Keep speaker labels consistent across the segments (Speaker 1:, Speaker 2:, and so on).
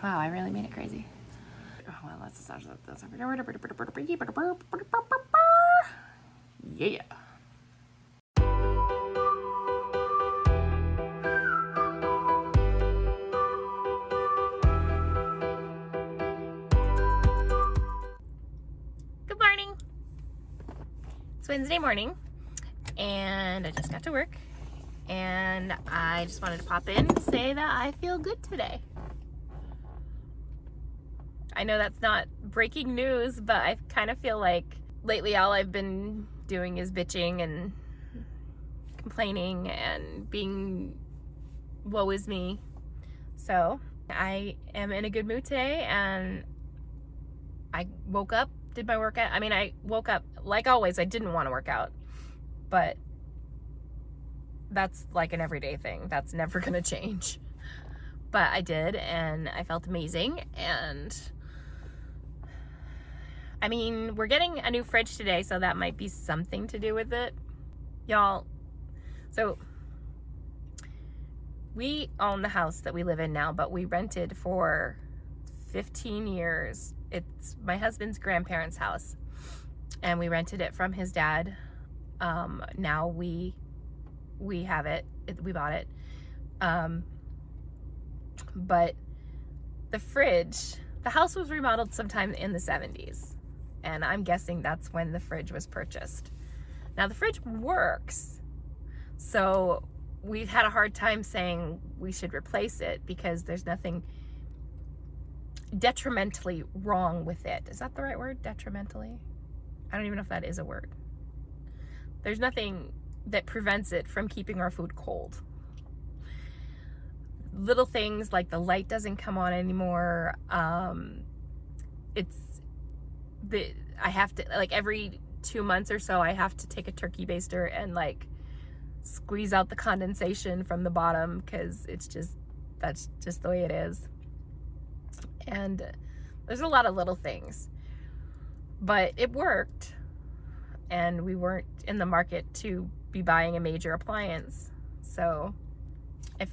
Speaker 1: Wow, I really made it crazy. Oh, well, let's start this. Yeah. Good morning. It's Wednesday morning, and I just got to work, and I just wanted to pop in to say that I feel good today. I know that's not breaking news, but I kind of feel like lately all I've been doing is bitching and complaining and being woe is me. So I am in a good mood today, and I woke up, did my workout. I mean, I woke up, like always, I didn't want to work out, but that's like an everyday thing. That's never going to change. But I did, and I felt amazing. And I mean, we're getting a new fridge today, so that might be something to do with it. Y'all, so we own the house that we live in now, but we rented for 15 years. It's my husband's grandparents' house, and we rented it from his dad. Now we have it. We bought it. But the fridge, the house was remodeled sometime in the 70s. And I'm guessing that's when the fridge was purchased. Now the fridge works, so we've had a hard time saying we should replace it because there's nothing detrimentally wrong with it. Is that the right word? Detrimentally? I don't even know if that is a word. There's nothing that prevents it from keeping our food cold. Little things like the light doesn't come on anymore. I have to, like, every 2 months or so, I have to take a turkey baster and like squeeze out the condensation from the bottom, because that's just the way it is. And there's a lot of little things, but it worked, and we weren't in the market to be buying a major appliance. So it's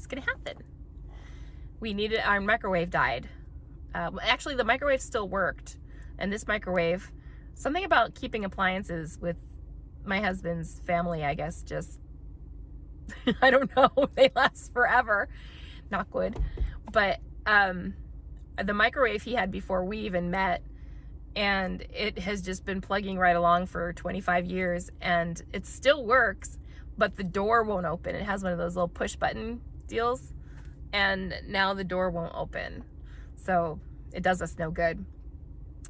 Speaker 1: gonna happen. Our microwave died. Actually, the microwave still worked, and this microwave, something about keeping appliances with my husband's family, I guess, just I don't know, they last forever, knock wood. But the microwave he had before we even met, and it has just been plugging right along for 25 years, and it still works, but the door won't open. It has one of those little push button deals, and now the door won't open. So it does us no good.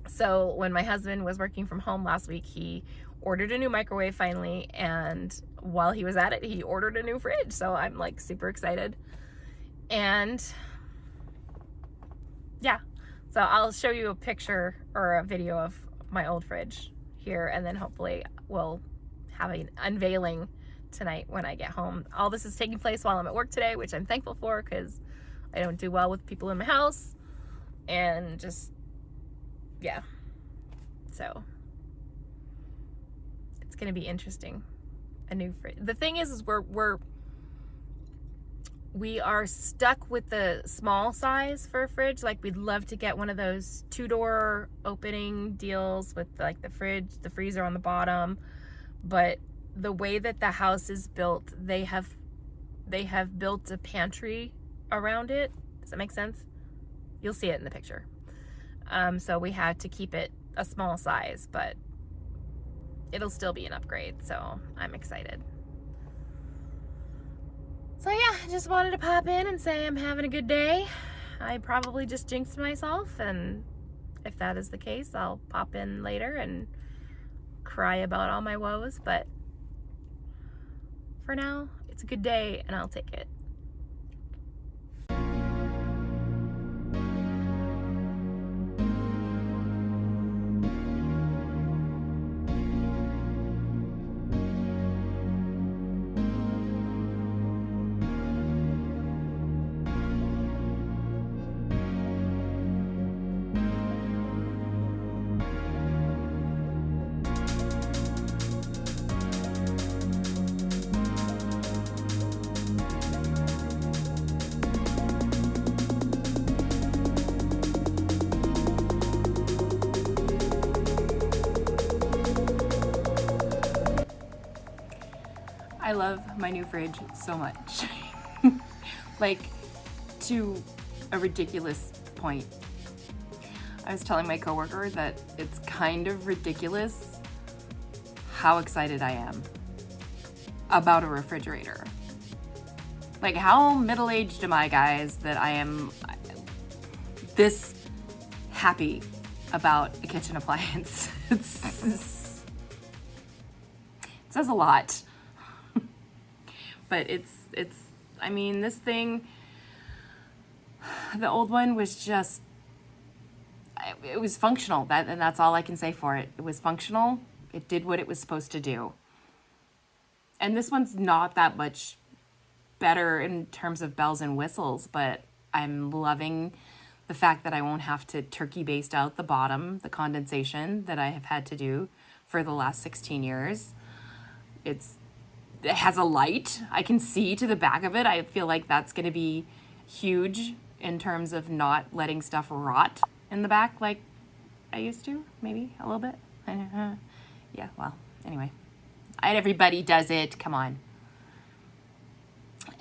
Speaker 1: So when my husband was working from home last week, he ordered a new microwave finally, and while he was at it, he ordered a new fridge. So I'm like super excited. And yeah, so I'll show you a picture or a video of my old fridge here, and then hopefully we'll have an unveiling tonight when I get home. All this is taking place while I'm at work today, which I'm thankful for, because I don't do well with people in my house, and just, yeah, so it's gonna be interesting. A new fridge. The thing is we are stuck with the small size for a fridge. Like, we'd love to get one of those 2-door opening deals with like the fridge, the freezer on the bottom, but the way that the house is built, they have built a pantry around it. Does that make sense? You'll see it in the picture. So we had to keep it a small size, but it'll still be an upgrade, so I'm excited. So yeah, just wanted to pop in and say I'm having a good day. I probably just jinxed myself, and if that is the case, I'll pop in later and cry about all my woes, but for now, it's a good day, and I'll take it. love my new fridge so much. Like, to a ridiculous point. I was telling my coworker that it's kind of ridiculous how excited I am about a refrigerator. Like, how middle-aged am I, guys, that I am this happy about a kitchen appliance? It says a lot. But I mean, this thing, the old one was just, it was functional. And that's all I can say for it. It was functional. It did what it was supposed to do. And this one's not that much better in terms of bells and whistles, but I'm loving the fact that I won't have to turkey baste out the bottom, the condensation that I have had to do for the last 16 years. It has a light. I can see to the back of it. I feel like that's going to be huge in terms of not letting stuff rot in the back like I used to, maybe a little bit. Yeah, well, anyway. Everybody does it. Come on.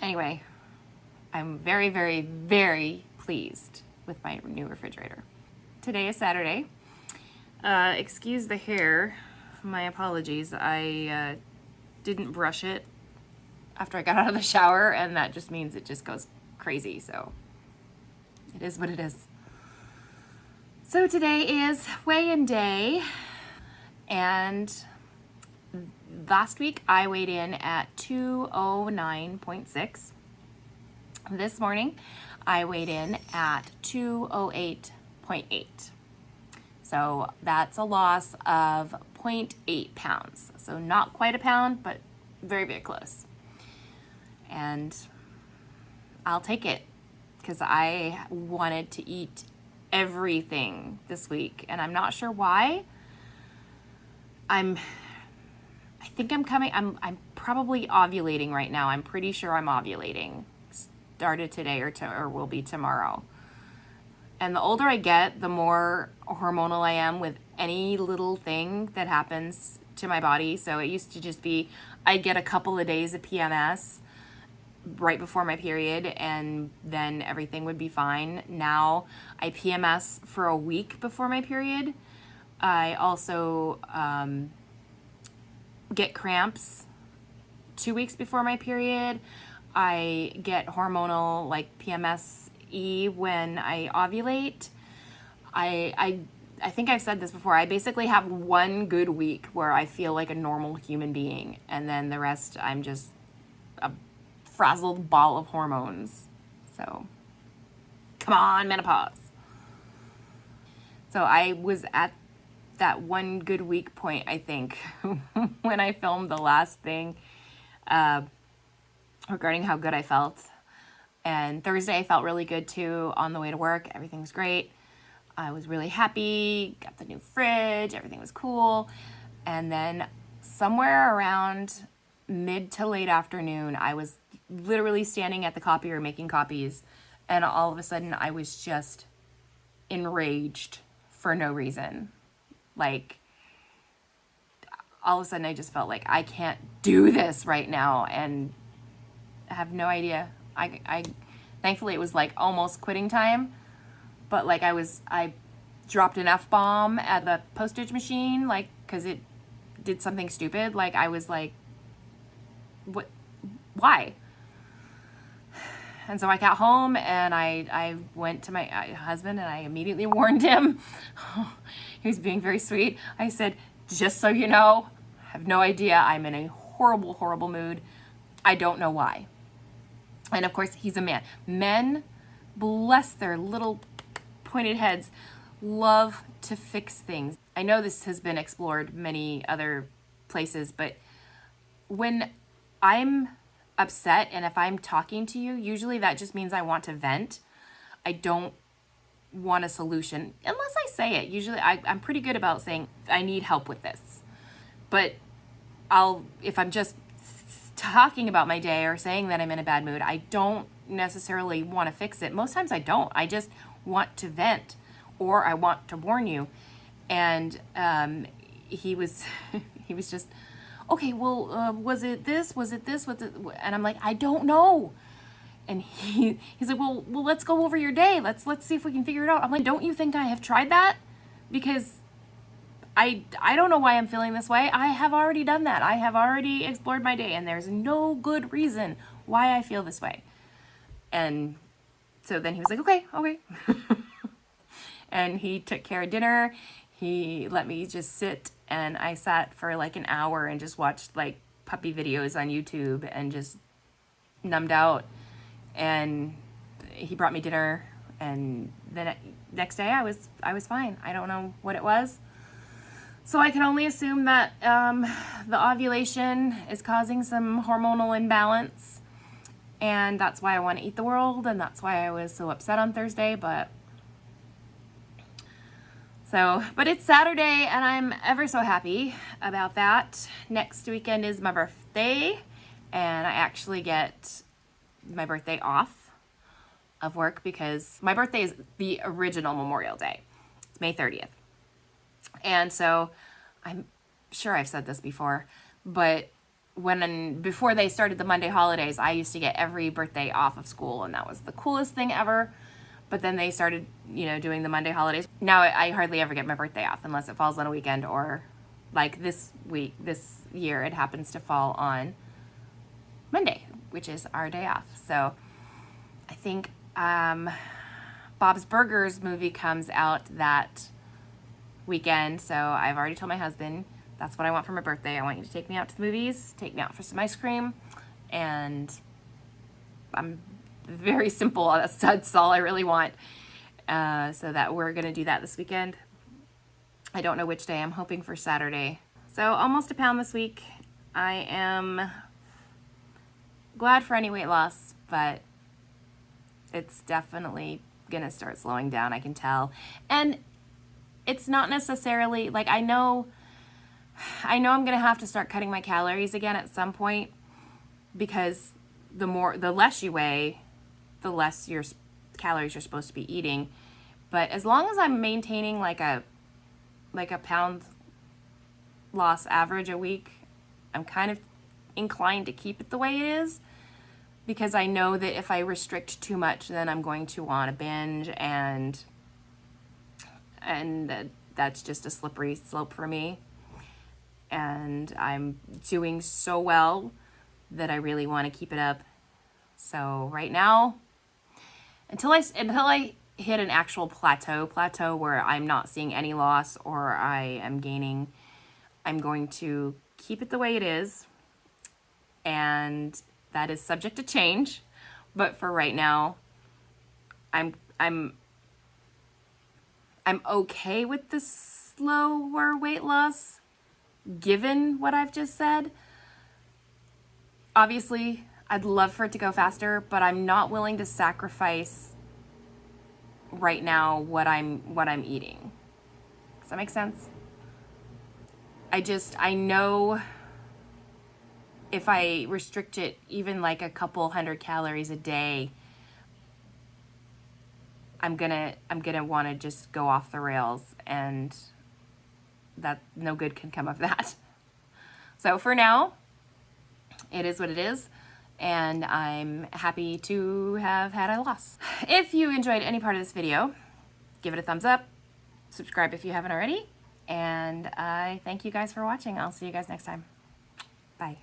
Speaker 1: Anyway, I'm very, very, very pleased with my new refrigerator. Today is Saturday. Excuse the hair. My apologies. I didn't brush it after I got out of the shower, and that just means it just goes crazy. So it is what it is. So today is weigh-in day, and last week I weighed in at 209.6. This morning I weighed in at 208.8. So that's a loss of 0.8 pounds. So not quite a pound, but very, very close. And I'll take it because I wanted to eat everything this week, and I'm not sure why. I'm probably ovulating right now. I'm pretty sure I'm ovulating. Started today or will be tomorrow. And the older I get, the more hormonal I am with any little thing that happens to my body. So it used to just be, I'd get a couple of days of PMS right before my period, and then everything would be fine. Now I PMS for a week before my period. I also get cramps 2 weeks before my period. I get hormonal, like PMS-y, when I ovulate. I think I've said this before. I basically have one good week where I feel like a normal human being, and then the rest I'm just a frazzled ball of hormones. So, come on, menopause. So I was at that one good week point, I think, when I filmed the last thing regarding how good I felt. And Thursday I felt really good too on the way to work. Everything's great. I was really happy, got the new fridge, everything was cool. And then somewhere around mid to late afternoon, I was literally standing at the copier making copies, and all of a sudden I was just enraged for no reason. Like, all of a sudden I just felt like I can't do this right now, and I have no idea. I thankfully it was like almost quitting time, but like I dropped an F-bomb at the postage machine, like, because it did something stupid. Like, I was like, what, why? And so I got home and I went to my husband and I immediately warned him. He was being very sweet. I said, just so you know, I have no idea. I'm in a horrible, horrible mood. I don't know why. And of course, he's a man. Men, bless their little pointed heads, love to fix things. I know this has been explored many other places, but when I'm upset and if I'm talking to you, usually that just means I want to vent. I don't want a solution unless I say it. Usually I'm pretty good about saying I need help with this. But if I'm just talking about my day or saying that I'm in a bad mood, I don't necessarily want to fix it. Most times I don't. I just want to vent, or I want to warn you. And he was just okay, well, was it this? Was it this? Was it? And I'm like, I don't know. And he's like, well, let's go over your day. Let's see if we can figure it out. I'm like, don't you think I have tried that? Because I don't know why I'm feeling this way. I have already done that. I have already explored my day, and there's no good reason why I feel this way. And so then he was like, okay. And he took care of dinner. He let me just sit, and I sat for like an hour and just watched like puppy videos on YouTube and just numbed out. And he brought me dinner, and the next day I was fine. I don't know what it was. So I can only assume that the ovulation is causing some hormonal imbalance, and that's why I want to eat the world, and that's why I was so upset on Thursday. But it's Saturday, and I'm ever so happy about that. Next weekend is my birthday, and I actually get my birthday off of work because my birthday is the original Memorial Day. It's May 30th. And so I'm sure I've said this before, but before they started the Monday holidays, I used to get every birthday off of school, and that was the coolest thing ever. But then they started, doing the Monday holidays. Now I hardly ever get my birthday off unless it falls on a weekend, or like this year, it happens to fall on Monday, which is our day off. So I think Bob's Burgers movie comes out that weekend. So I've already told my husband, that's what I want for my birthday. I want you to take me out to the movies, take me out for some ice cream, and I'm very simple. That's all I really want. So that we're going to do that this weekend. I don't know which day. I'm hoping for Saturday. So almost a pound this week. I am glad for any weight loss, but it's definitely going to start slowing down. I can tell. And it's not necessarily like, I know I'm going to have to start cutting my calories again at some point, because the less you weigh, the less your calories you're supposed to be eating. But as long as I'm maintaining like a pound loss average a week, I'm kind of inclined to keep it the way it is, because I know that if I restrict too much, then I'm going to want to binge, and that's just a slippery slope for me. And I'm doing so well that I really want to keep it up. So right now, until I hit an actual plateau where I'm not seeing any loss or I am gaining, I'm going to keep it the way it is. And that is subject to change. But for right now, I'm okay with the slower weight loss, given what I've just said. Obviously, I'd love for it to go faster, but I'm not willing to sacrifice right now what I'm eating. Does that make sense? I know if I restrict it even like a couple 100 calories a day, I'm gonna want to just go off the rails, and that no good can come of that. So for now, it is what it is, and I'm happy to have had a loss. If you enjoyed any part of this video, give it a thumbs up, subscribe if you haven't already, and I thank you guys for watching. I'll see you guys next time. Bye.